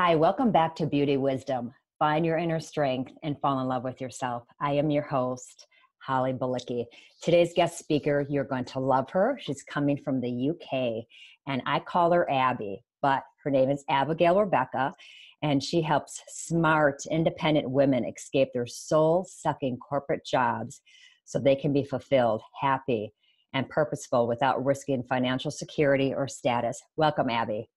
Hi, welcome back to Beauty Wisdom. Find your inner strength and fall in love with yourself. I am your host, Holly Bilicki. Today's guest speaker, you're going to love her. She's coming from the UK, and I call her Abby, but her name is Abigail Rebecca, and she helps smart, independent women escape their soul-sucking corporate jobs so they can be fulfilled, happy, and purposeful without risking financial security or status. Welcome, Abby.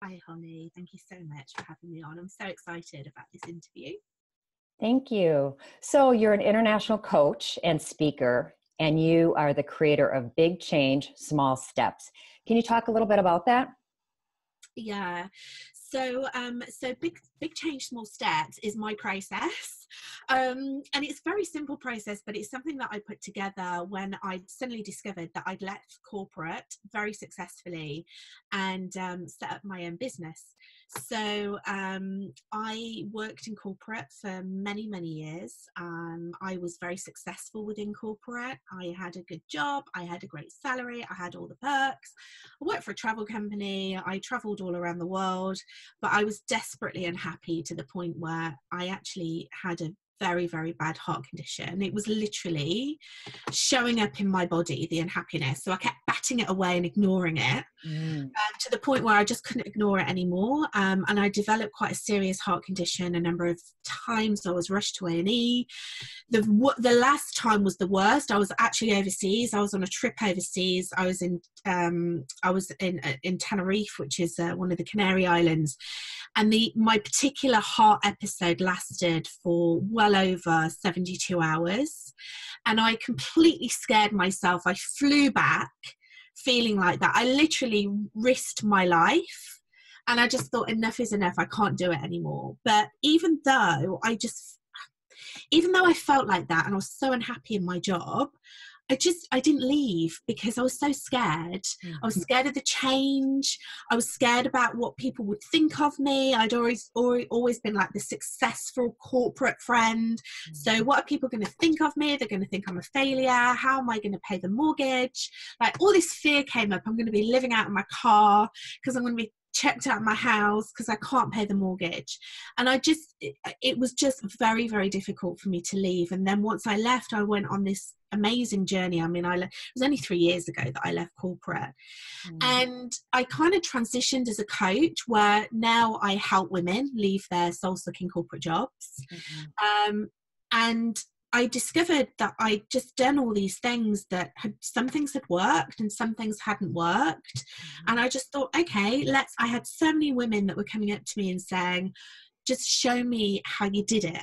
Hi, Holly. Thank you so much for having me on. I'm so excited about this interview. Thank you. So you're an international coach and speaker, and you are the creator of Big Change, Small Steps. Can you talk a little bit about that? Yeah. So big change, small steps is my process. And it's a very simple process, but it's something that I put together when I suddenly discovered that I'd left corporate very successfully and set up my own business. So I worked in corporate for many, many years. I was very successful within corporate. I had a good job. I had a great salary. I had all the perks. I worked for a travel company. I traveled all around the world, but I was desperately unhappy to the point where I actually had a very, very bad heart condition. It was literally showing up in my body, the unhappiness. So I kept batting it away and ignoring it to the point where I just couldn't ignore it anymore. And I developed quite a serious heart condition. A number of times I was rushed to A&E. The last time was the worst. I was actually overseas. I was on a trip overseas. I was in Tenerife, which is one of the Canary Islands. And my particular heart episode lasted for well over 72 hours. And I completely scared myself. I flew back feeling like that. I literally risked my life. And I just thought, enough is enough. I can't do it anymore. But even though I felt like that and I was so unhappy in my job, I didn't leave because I was so scared. I was scared of the change. I was scared about what people would think of me. I'd always been like the successful corporate friend. So what are people going to think of me? They're going to think I'm a failure. How am I going to pay the mortgage? Like all this fear came up. I'm going to be living out in my car because I'm going to be checked out of my house because I can't pay the mortgage. And it was just very, very difficult for me to leave. And then once I left, I went on this amazing journey. I mean, it was only 3 years ago that I left corporate. And I kind of transitioned as a coach where now I help women leave their soul-sucking corporate jobs. And I discovered that I'd just done all these things some things had worked and some things hadn't worked. And I just thought, okay, I had so many women that were coming up to me and saying, just show me how you did it.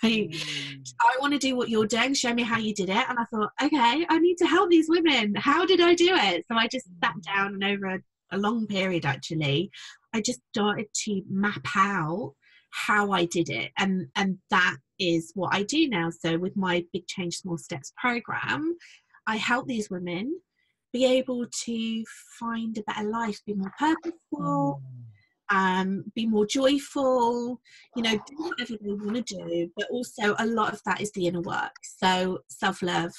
I want to do what you're doing. Show me how you did it. And I thought, okay, I need to help these women. How did I do it? So I just sat down and over a long period, actually, I just started to map out how I did it. And that is what I do now. So with my Big Change, Small Steps program, I help these women be able to find a better life, be more purposeful, be more joyful, do whatever they want to do. But also a lot of that is the inner work. So self-love,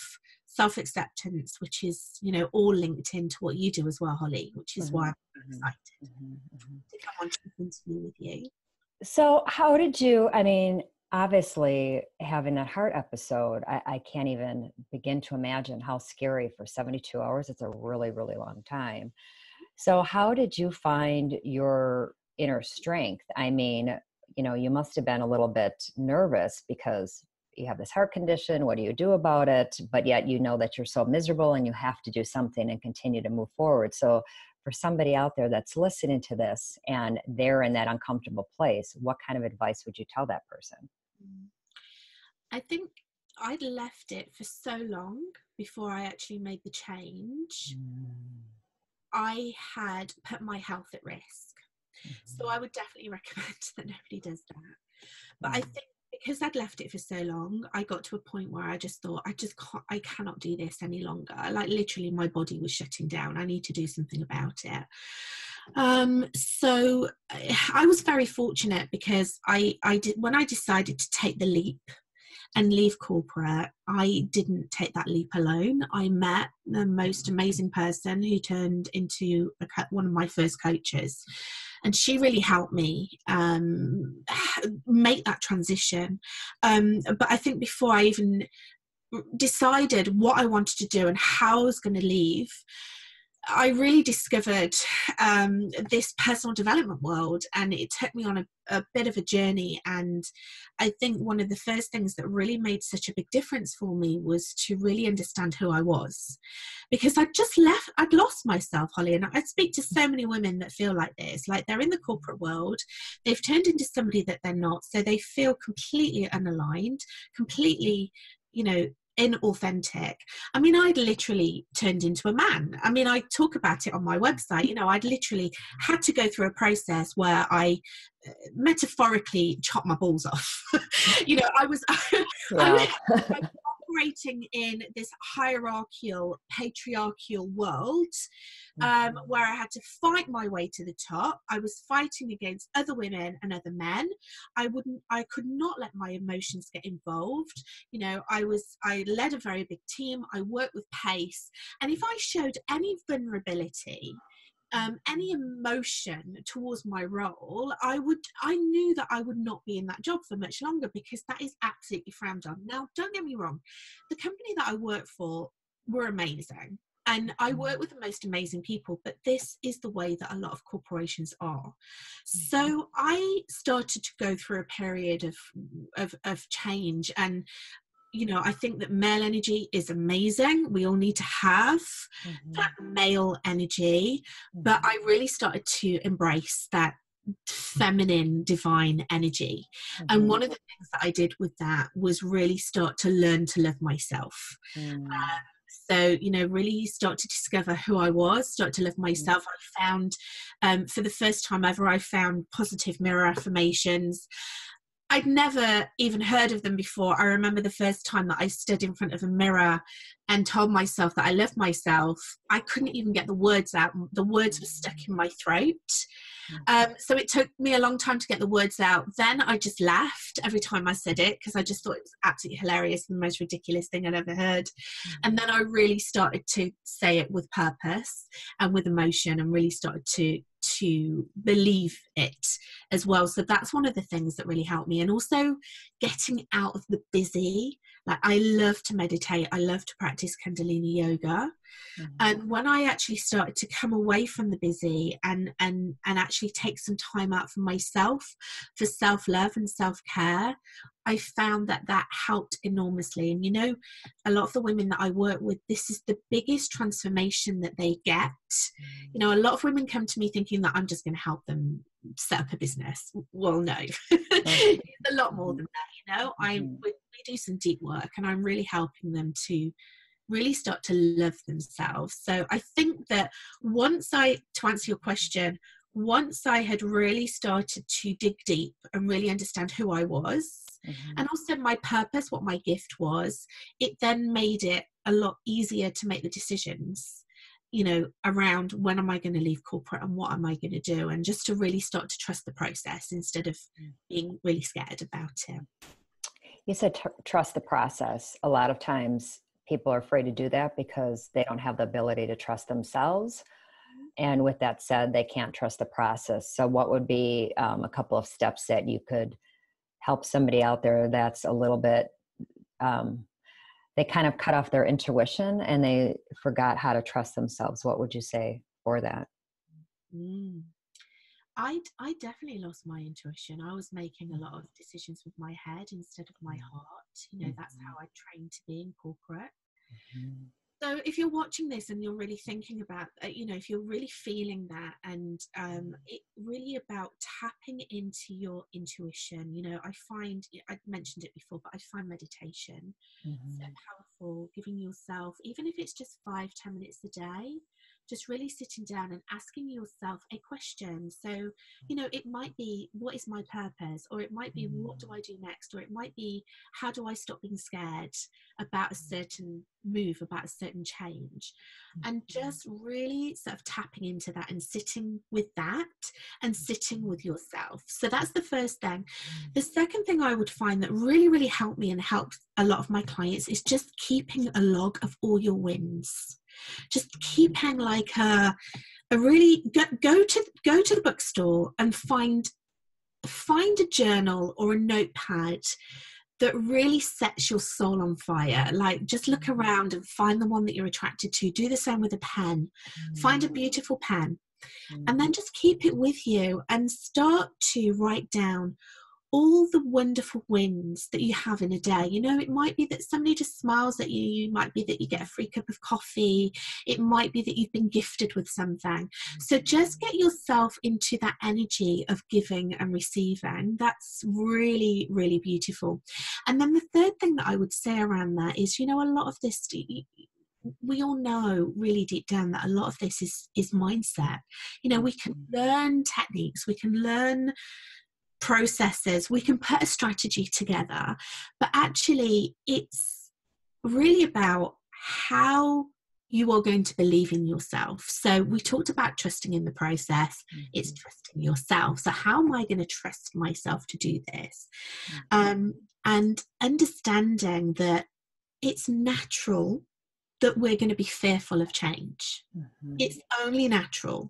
self-acceptance, which is, all linked into what you do as well, Holly, which is why I'm excited to come on to this interview with you. So how did you, obviously having that heart episode, I can't even begin to imagine how scary for 72 hours. It's a really, really long time. So how did you find your inner strength? You must have been a little bit nervous because you have this heart condition. What do you do about it? But yet you know that you're so miserable and you have to do something and continue to move forward. So for somebody out there that's listening to this and they're in that uncomfortable place, what kind of advice would you tell that person? I think I'd left it for so long before I actually made the change. I had put my health at risk. So I would definitely recommend that nobody does that. But I think because I'd left it for so long, I got to a point where I just thought, I cannot do this any longer. Like literally my body was shutting down. I need to do something about it. So I was very fortunate because when I decided to take the leap and leave corporate, I didn't take that leap alone. I met the most amazing person who turned into one of my first coaches. and she really helped me make that transition. But I think before I even decided what I wanted to do and how I was going to leave, I really discovered this personal development world, and it took me on a bit of a journey. And I think one of the first things that really made such a big difference for me was to really understand who I was, because I'd lost myself, Holly. And I speak to so many women that feel like this, like they're in the corporate world, they've turned into somebody that they're not, so they feel completely unaligned, completely, inauthentic. I mean, I'd literally turned into a man. I mean, I talk about it on my website. I'd literally had to go through a process where I metaphorically chopped my balls off. I was operating in this hierarchical, patriarchal world, where I had to fight my way to the top. I was fighting against other women and other men. I could not let my emotions get involved. I led a very big team. I worked with pace. And if I showed any vulnerability, any emotion towards my role, I knew that I would not be in that job for much longer, because that is absolutely frowned on. Now, don't get me wrong, the company that I worked for were amazing, and I work with the most amazing people, but this is the way that a lot of corporations are. So I started to go through a period of change, and I think that male energy is amazing. We all need to have that male energy, but I really started to embrace that feminine, divine energy. And one of the things that I did with that was really start to learn to love myself. So, really start to discover who I was, start to love myself. I found, for the first time ever, I found positive mirror affirmations. I'd never even heard of them before. I remember the first time that I stood in front of a mirror and told myself that I loved myself. I couldn't even get the words out. The words were stuck in my throat. So it took me a long time to get the words out. Then I just laughed every time I said it, because I just thought it was absolutely hilarious and the most ridiculous thing I'd ever heard. And then I really started to say it with purpose and with emotion, and really started to believe it as well. So that's one of the things that really helped me. And also getting out of the busy. Like, I love to meditate, I love to practice Kundalini yoga. And when I actually started to come away from the busy and actually take some time out for myself, for self-love and self-care, I found that helped enormously. And a lot of the women that I work with, this is the biggest transformation that they get. A lot of women come to me thinking that I'm just going to help them set up a business. Well, no, it's a lot more than that. We do some deep work, and I'm really helping them to really start to love themselves. So I think that to answer your question, once I had really started to dig deep and really understand who I was, and also my purpose, what my gift was, it then made it a lot easier to make the decisions, around when am I going to leave corporate and what am I going to do, and just to really start to trust the process instead of being really scared about it. You said trust the process. A lot of times people are afraid to do that because they don't have the ability to trust themselves. And with that said, they can't trust the process. So what would be a couple of steps that you could help somebody out there that's a little bit, they kind of cut off their intuition and they forgot how to trust themselves? What would you say for that? I definitely lost my intuition. I was making a lot of decisions with my head instead of my heart. That's how I trained to be in corporate. So if you're watching this and you're really thinking about, if you're really feeling that, and it really about tapping into your intuition, I find, I'd mentioned it before, but I find meditation so powerful, giving yourself, even if it's just 5-10 minutes a day, just really sitting down and asking yourself a question. So, it might be, what is my purpose? Or it might be, what do I do next? Or it might be, how do I stop being scared about a certain move, about a certain change? And just really sort of tapping into that and sitting with that and sitting with yourself. So that's the first thing. The second thing I would find that really, really helped me and helped a lot of my clients is just keeping a log of all your wins. Just keeping like a really go to the bookstore and find a journal or a notepad that really sets your soul on fire. Like, just look around and find the one that you're attracted to. Do the same with a pen. Find a beautiful pen, and then just keep it with you and start to write down all the wonderful wins that you have in a day. You know, it might be that somebody just smiles at you. It might be that you get a free cup of coffee. It might be that you've been gifted with something. So just get yourself into that energy of giving and receiving. That's really, really beautiful. And then the third thing that I would say around that is, you know, a lot of this, we all know really deep down that a lot of this is mindset. You know, we can learn techniques, we can learn processes, we can put a strategy together, but actually it's really about how you are going to believe in yourself. So we talked about trusting in the process. It's trusting yourself. So how am I going to trust myself to do this? And understanding that it's natural that we're going to be fearful of change. It's only natural.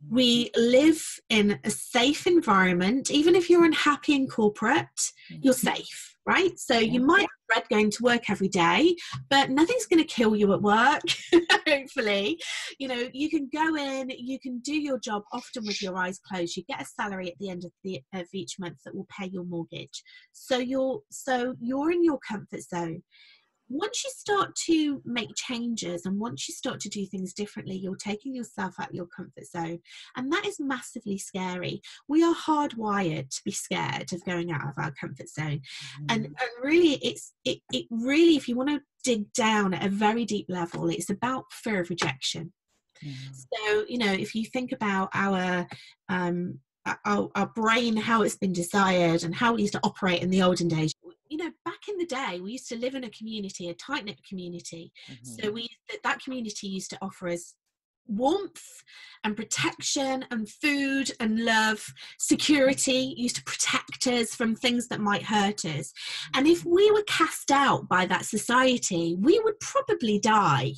We live in a safe environment. Even if you're unhappy in corporate, you're safe, right? So you might dread going to work every day, but nothing's going to kill you at work, hopefully. You know, you can go in, you can do your job often with your eyes closed. You get a salary at the end of each month that will pay your mortgage. So you're in your comfort zone. Once you start to make changes and once you start to do things differently, you're taking yourself out of your comfort zone. And that is massively scary. We are hardwired to be scared of going out of our comfort zone. And really, it really, if you want to dig down at a very deep level, it's about fear of rejection. So, you know, if you think about our brain, how it's been desired and how we used to operate in the olden days. You know, back in the day, we used to live in a community, a tight-knit community. So that community used to offer us warmth and protection and food and love. Security used to protect us from things that might hurt us. And if we were cast out by that society, we would probably die.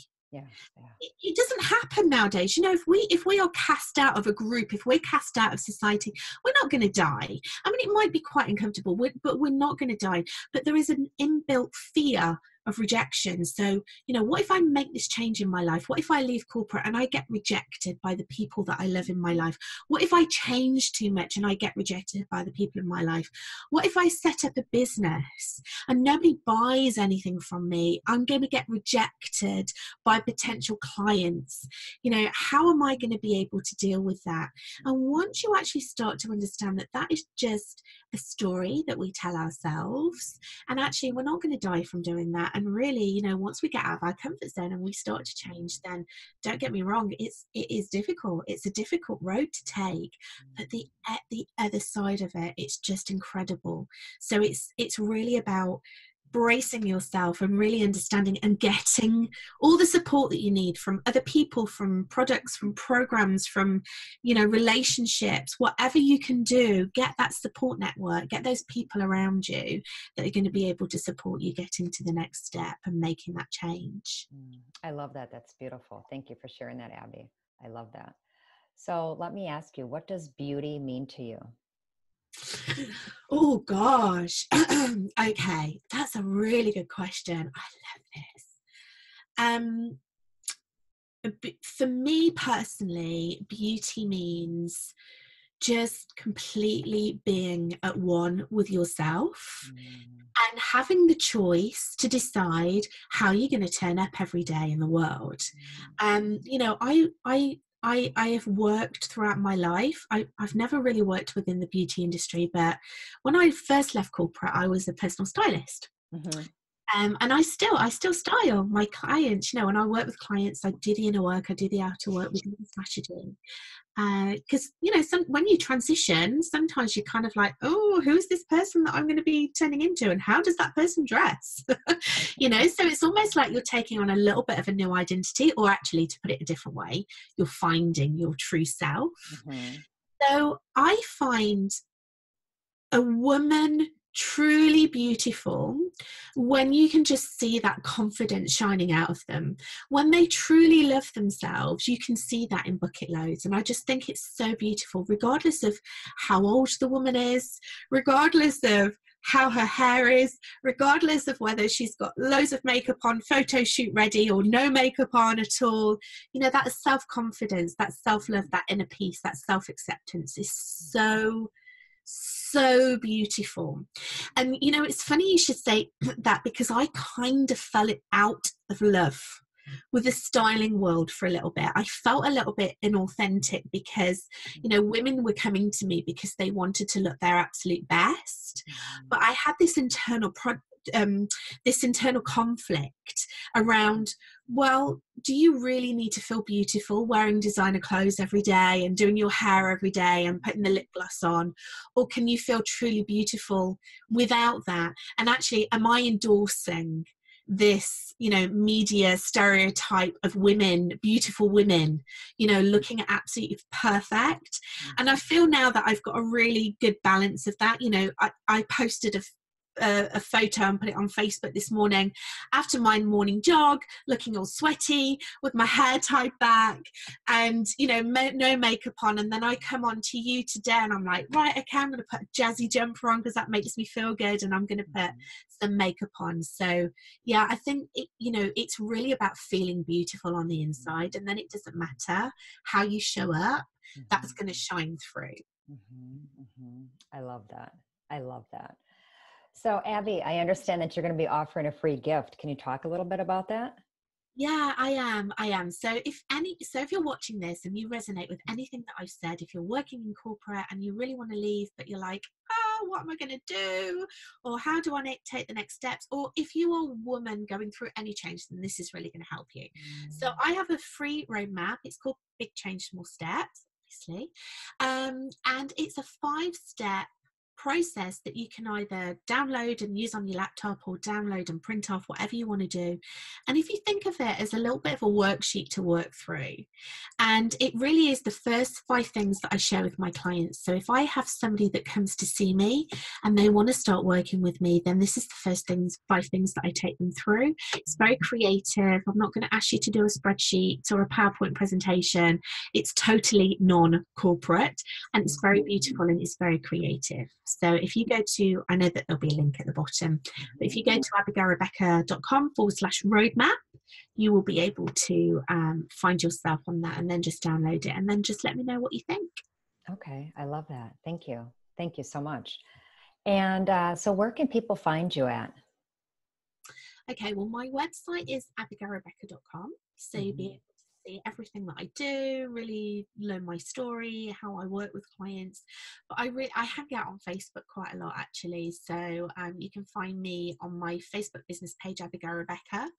It doesn't happen nowadays. You know, if we are cast out of a group, if we're cast out of society, we're not going to die. I mean, it might be quite uncomfortable, but we're not going to die. But there is an inbuilt fear of rejection. So, you know, what if I make this change in my life? What if I leave corporate and I get rejected by the people that I love in my life? What if I change too much and I get rejected by the people in my life? What if I set up a business and nobody buys anything from me? I'm going to get rejected by potential clients. You know, how am I going to be able to deal with that? And once you actually start to understand that that is just a story that we tell ourselves, and actually we're not going to die from doing that. And really, you know, once we get out of our comfort zone and we start to change, then don't get me wrong, it is difficult. It's a difficult road to take, but at the other side of it, it's just incredible. So it's really about bracing yourself and really understanding and getting all the support that you need from other people, from products, from programs, from, you know, relationships, whatever you can do. Get that support network, get those people around you that are going to be able to support you getting to the next step and making that change. I love that. That's beautiful. Thank you for sharing that, Abby. I love that. So let me ask you, what does beauty mean to you? Oh gosh. Okay, that's a really good question. I love this. For me personally, beauty means just completely being at one with yourself and having the choice to decide how you're going to turn up every day in the world. You know, I have worked throughout my life. I've never really worked within the beauty industry, but when I first left corporate, I was a personal stylist. And I still style my clients. You know, when I work with clients, I do the inner work, I do the outer work, we do the messaging. Because, you know, when you transition, sometimes you're kind of like, oh, who's this person that I'm going to be turning into, and how does that person dress? You know, so it's almost like you're taking on a little bit of a new identity, or actually, to put it a different way, you're finding your true self. So I find a woman truly beautiful when you can just see that confidence shining out of them. When they truly love themselves, you can see that in bucket loads. And I just think it's so beautiful, regardless of how old the woman is, regardless of how her hair is, regardless of whether she's got loads of makeup on, photo shoot ready, or no makeup on at all. You know, that self-confidence, that self-love, that inner peace, that self-acceptance is so beautiful. And you know, it's funny you should say that, because I kind of fell out of love with the styling world for a little bit. I felt a little bit inauthentic because, you know, women were coming to me because they wanted to look their absolute best, but I had this internal conflict around, well, do you really need to feel beautiful wearing designer clothes every day and doing your hair every day and putting the lip gloss on? Or can you feel truly beautiful without that? And actually, am I endorsing this, you know, media stereotype of women, beautiful women, you know, looking at absolutely perfect? And I feel now that I've got a really good balance of that. You know, I posted a photo and put it on Facebook this morning after my morning jog, looking all sweaty with my hair tied back and, you know, no makeup on. And then I come on to you today and I'm like, right, okay, I'm going to put a jazzy jumper on because that makes me feel good, and I'm going to put some makeup on. So yeah, I think you know, it's really about feeling beautiful on the inside, and then it doesn't matter how you show up, that's going to shine through. I love that. I love that. So Abby, I understand that you're going to be offering a free gift. Can you talk a little bit about that? Yeah, I am. So if you're watching this and you resonate with anything that I've said, if you're working in corporate and you really want to leave, but you're like, oh, what am I going to do? Or how do I take the next steps? Or if you are a woman going through any change, then this is really going to help you. So I have a free roadmap. It's called Big Change, Small Steps, obviously. And it's a 5-step process that you can either download and use on your laptop or download and print off, whatever you want to do. And if you think of it as a little bit of a worksheet to work through, and it really is the first 5 things that I share with my clients. So if I have somebody that comes to see me and they want to start working with me, then this is the first 5 things that I take them through. It's very creative. I'm not going to ask you to do a spreadsheet or a PowerPoint presentation. It's totally non-corporate, and it's very beautiful and it's very creative. So if you go to, I know that there'll be a link at the bottom, but if you go to abigailrebecca.com/roadmap, you will be able to find yourself on that, and then just download it, and then just let me know what you think. Okay, I love that. Thank you. Thank you so much. And so where can people find you at? Okay, well, my website is abigailrebecca.com. So you'll be able to see everything that I do, really learn my story, how I work with clients. But I hang out on Facebook quite a lot, actually. So you can find me on my Facebook business page, Abigail Rebecca.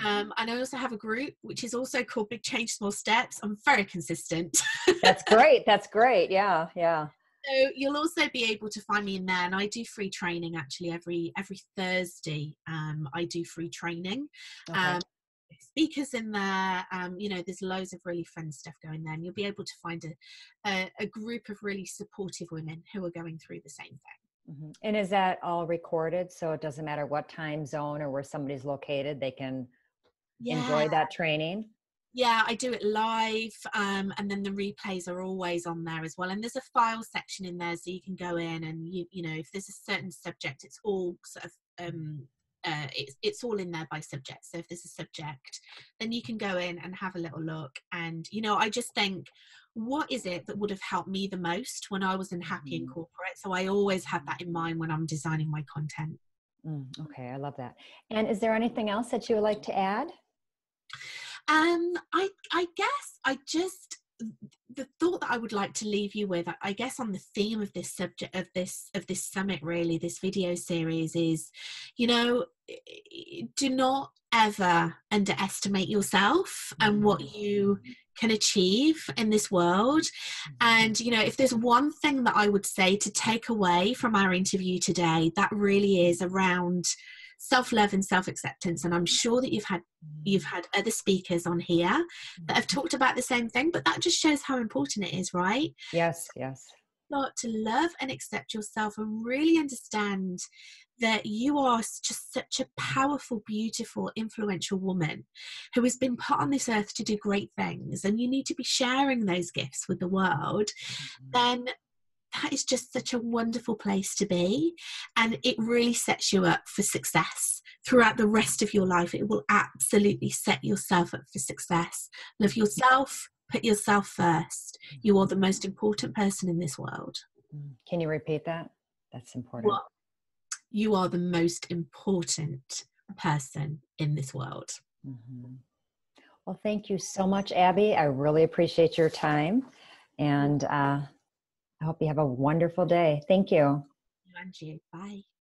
And I also have a group, which is also called Big Change, Small Steps. I'm very consistent. That's great. That's great. Yeah. Yeah. So you'll also be able to find me in there, and I do free training actually every Thursday. I do free training. Okay. Speakers in there. You know, there's loads of really fun stuff going there, and you'll be able to find a group of really supportive women who are going through the same thing. And is that all recorded? So it doesn't matter what time zone or where somebody's located, they can enjoy that training? Yeah, I do it live, and then the replays are always on there as well. And there's a file section in there, so you can go in and you know, if there's a certain subject, it's all sort of it's all in there by subject. So if there's a subject, then you can go in and have a little look. And you know, I just think, what is it that would have helped me the most when I was unhappy in corporate? So I always have that in mind when I'm designing my content. Okay, I love that. And is there anything else that you would like to add? I guess the thought that I would like to leave you with, I guess, on the theme of this subject of this summit, really, this video series, is, you know, do not ever underestimate yourself and what you can achieve in this world. And, you know, if there's one thing that I would say to take away from our interview today, that really is around self-love and self-acceptance. And I'm sure that you've had other speakers on here that have talked about the same thing, but that just shows how important it is, right? Yes, yes. lot to love and accept yourself and really understand that you are just such a powerful, beautiful, influential woman who has been put on this earth to do great things, and you need to be sharing those gifts with the world, then that is just such a wonderful place to be. And it really sets you up for success throughout the rest of your life. It will absolutely set yourself up for success. Love yourself, put yourself first. You are the most important person in this world. Can you repeat that? That's important. Well, you are the most important person in this world. Mm-hmm. Well, thank you so much, Abby. I really appreciate your time. And I hope you have a wonderful day. Thank you. And you. Bye.